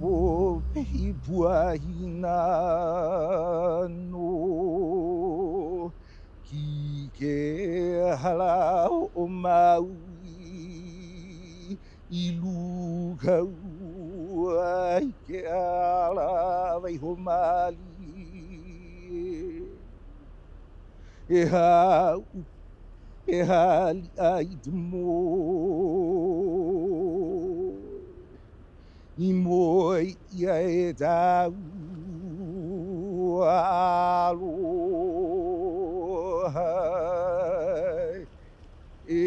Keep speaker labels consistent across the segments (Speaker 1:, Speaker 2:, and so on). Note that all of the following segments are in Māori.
Speaker 1: o pehi puahina no ki ke hala o Maui i lukau ai ke ala vai ho mali e hau e hali ai te mo I moi ia e tau aloha e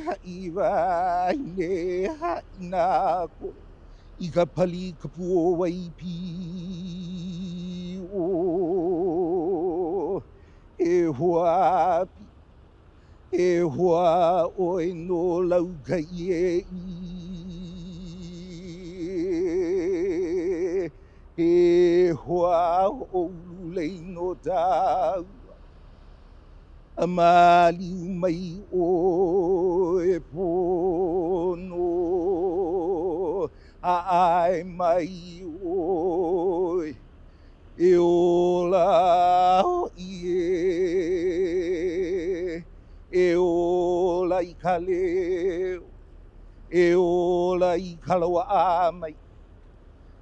Speaker 1: ha'i wai ne ha'i nā kore I ka pali ka puo waipi o e hoapi e hoa oi no lau ka ie e hoa o lei no tau a mali mai o e pono a ai mai o e ola o e ola I ka leo e ola I ka lawa a mai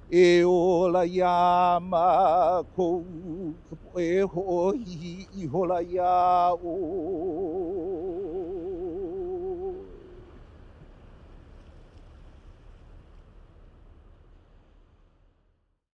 Speaker 1: e ola ia mākou ka poe hoʻohihi I hola ia o